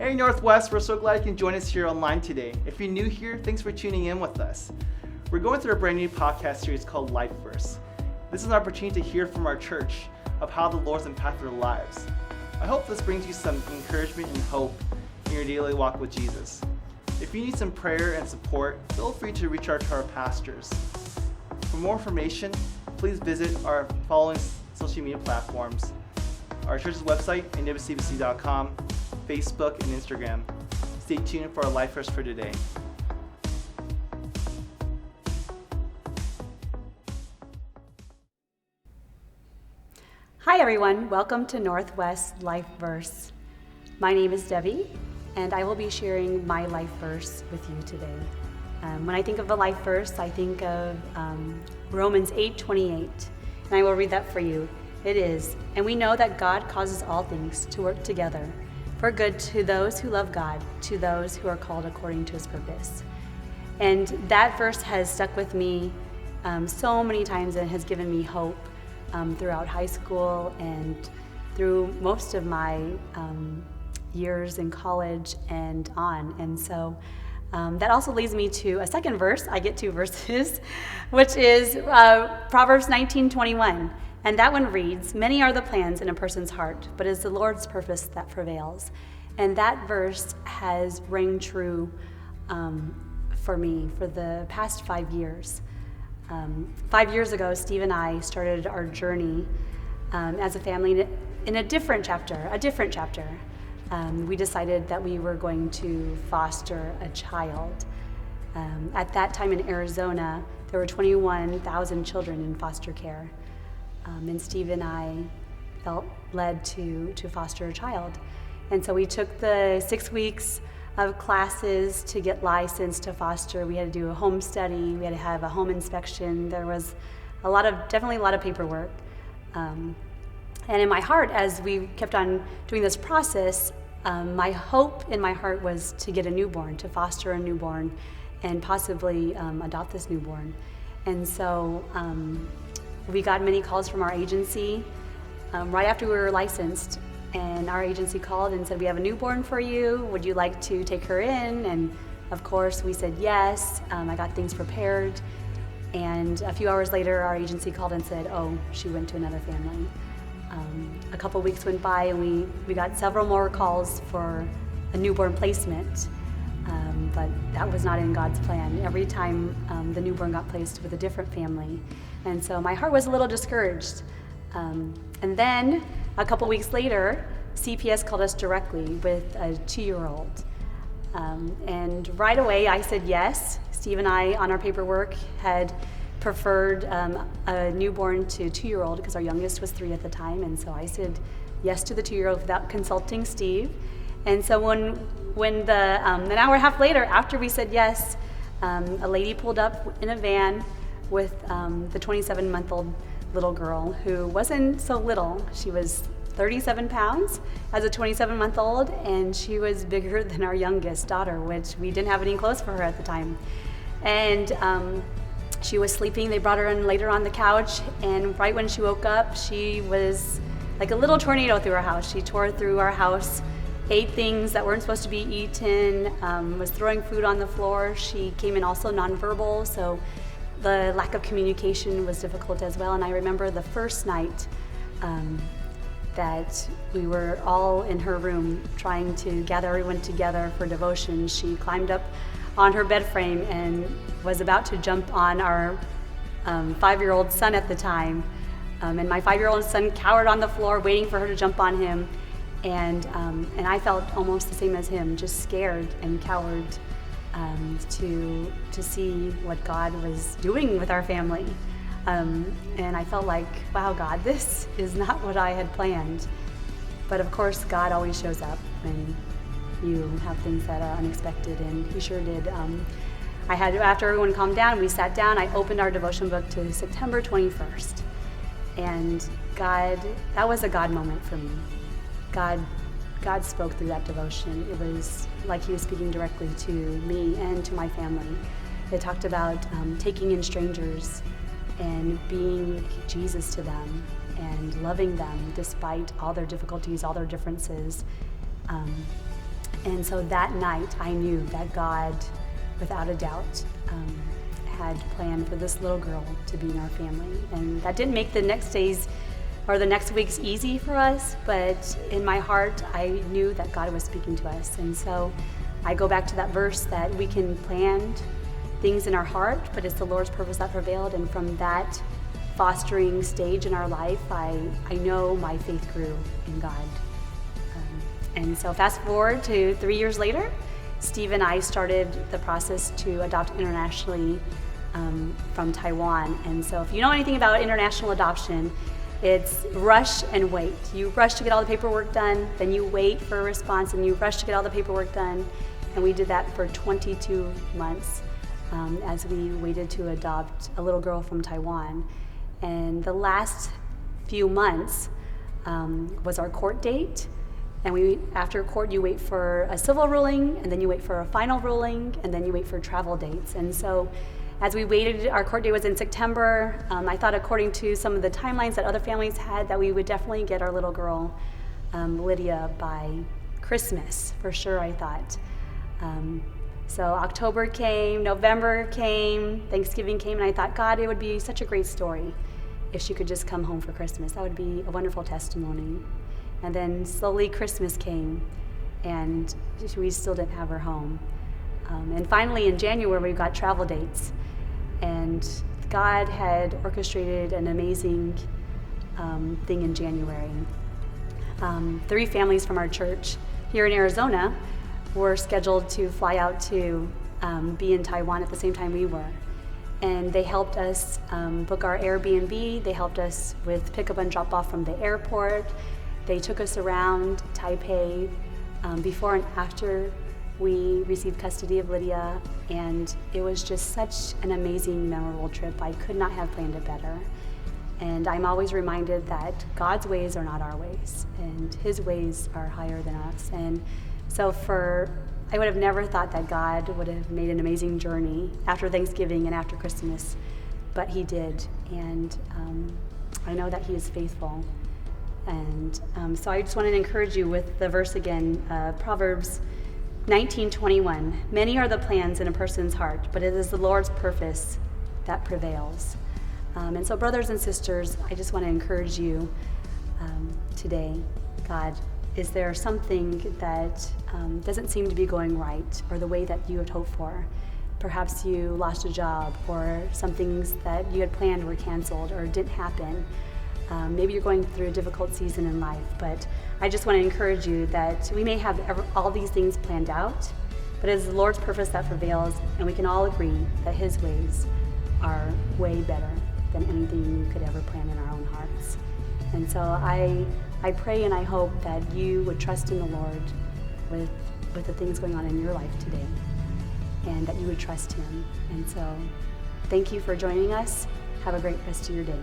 Hey Northwest, we're so glad you can join us here online today. If you're new here, thanks for tuning in with us. We're going through a brand new podcast series called Life Verse. This is an opportunity to hear from our church of how the Lord's impacted their lives. I hope this brings you some encouragement and hope in your daily walk with Jesus. If you need some prayer and support, feel free to reach out to our pastors. For more information, please visit our following social media platforms: our church's website, nwcbc.com, Facebook, and Instagram. Stay tuned for our Life Verse for today. Hi everyone, welcome to Northwest Life Verse. My name is Debbie, and I will be sharing my life verse with you today. When I think of a life verse, I think of Romans 8:28, and I will read that for you. It is, "And we know that God causes all things to work together for good to those who love God, to those who are called according to his purpose." And that verse has stuck with me so many times and has given me hope throughout high school and through most of my years in college and on. And so that also leads me to a second verse. I get two verses, which is Proverbs 19:21. And that one reads, "Many are the plans in a person's heart, but it's the Lord's purpose that prevails." And that verse has rang true for me for the past 5 years. 5 years ago, Steve and I started our journey as a family in a different chapter. We decided that we were going to foster a child. At that time in Arizona, there were 21,000 children in foster care. And Steve and I felt led to foster a child. And so we took the 6 weeks of classes to get licensed to foster. We had to do a home study. We had to have a home inspection. There was definitely a lot of paperwork. And in my heart, as we kept on doing this process, my hope in my heart was to get a newborn, to foster a newborn, and possibly adopt this newborn. And so we got many calls from our agency right after we were licensed, and our agency called and said, "We have a newborn for you. Would you like to take her in?" And of course we said yes. I got things prepared, and a few hours later our agency called and said, "Oh, she went to another family." A couple weeks went by and we got several more calls for a newborn placement, but that was not in God's plan. Every time the newborn got placed with a different family. And so my heart was a little discouraged. And then a couple weeks later, CPS called us directly with a 2-year-old. And right away I said yes. Steve and I, on our paperwork, had preferred a newborn to 2-year-old because our youngest was 3 at the time. And so I said yes to the 2-year-old without consulting Steve. And so when an hour and a half later, after we said yes, a lady pulled up in a van with the 27-month-old little girl who wasn't so little. She was 37 pounds as a 27-month-old, and she was bigger than our youngest daughter, which we didn't have any clothes for her at the time. And she was sleeping. They brought her in later on the couch, and right when she woke up, she was like a little tornado through our house. She tore through our house, ate things that weren't supposed to be eaten, was throwing food on the floor. She came in also nonverbal, so the lack of communication was difficult as well. And I remember the first night that we were all in her room trying to gather everyone together for devotion. She climbed up on her bed frame and was about to jump on our 5-year-old son at the time. And my 5-year-old son cowered on the floor waiting for her to jump on him. And I felt almost the same as him, just scared and cowed to see what God was doing with our family. And I felt like, wow, God, this is not what I had planned. But of course, God always shows up when you have things that are unexpected, and he sure did. After everyone calmed down, we sat down, I opened our devotion book to September 21st. And that was a God moment for me. God spoke through that devotion. It was like he was speaking directly to me and to my family. It talked about taking in strangers and being Jesus to them and loving them despite all their difficulties, all their differences. And so that night, I knew that God, without a doubt, had planned for this little girl to be in our family. And that didn't make the next days or the next weeks easy for us, but in my heart, I knew that God was speaking to us. And so I go back to that verse that we can plan things in our heart, but it's the Lord's purpose that prevailed. And from that fostering stage in our life, I know my faith grew in God. And so fast forward to 3 years later, Steve and I started the process to adopt internationally from Taiwan. And so if you know anything about international adoption, it's rush and wait. You rush to get all the paperwork done, then you wait for a response, and you rush to get all the paperwork done. And we did that for 22 months as we waited to adopt a little girl from Taiwan. And the last few months was our court date. And after court, you wait for a civil ruling, and then you wait for a final ruling, and then you wait for travel dates. And so as we waited, our court date was in September. I thought, according to some of the timelines that other families had, that we would definitely get our little girl, Lydia, by Christmas, for sure, I thought. So October came, November came, Thanksgiving came, and I thought, God, it would be such a great story if she could just come home for Christmas. That would be a wonderful testimony. And then slowly Christmas came, and we still didn't have her home. And finally in January, we got travel dates. And God had orchestrated an amazing thing in January. 3 families from our church here in Arizona were scheduled to fly out to be in Taiwan at the same time we were. And they helped us book our Airbnb. They helped us with pickup and drop off from the airport. They took us around Taipei before and after we received custody of Lydia, and it was just such an amazing, memorable trip. I could not have planned it better. And I'm always reminded that God's ways are not our ways, and His ways are higher than us. And so I would have never thought that God would have made an amazing journey after Thanksgiving and after Christmas, but He did. And I know that He is faithful. And so I just wanted to encourage you with the verse again, Proverbs 19:21. Many are the plans in a person's heart, but it is the Lord's purpose that prevails. And so, brothers and sisters, I just want to encourage you today. God, is there something that doesn't seem to be going right, or the way that you had hoped for? Perhaps you lost a job, or some things that you had planned were canceled or didn't happen. Maybe you're going through a difficult season in life, but I just want to encourage you that we may have all these things planned out, but it is the Lord's purpose that prevails, and we can all agree that His ways are way better than anything you could ever plan in our own hearts. And so I pray and I hope that you would trust in the Lord with the things going on in your life today, and that you would trust Him. And so thank you for joining us. Have a great rest of your day.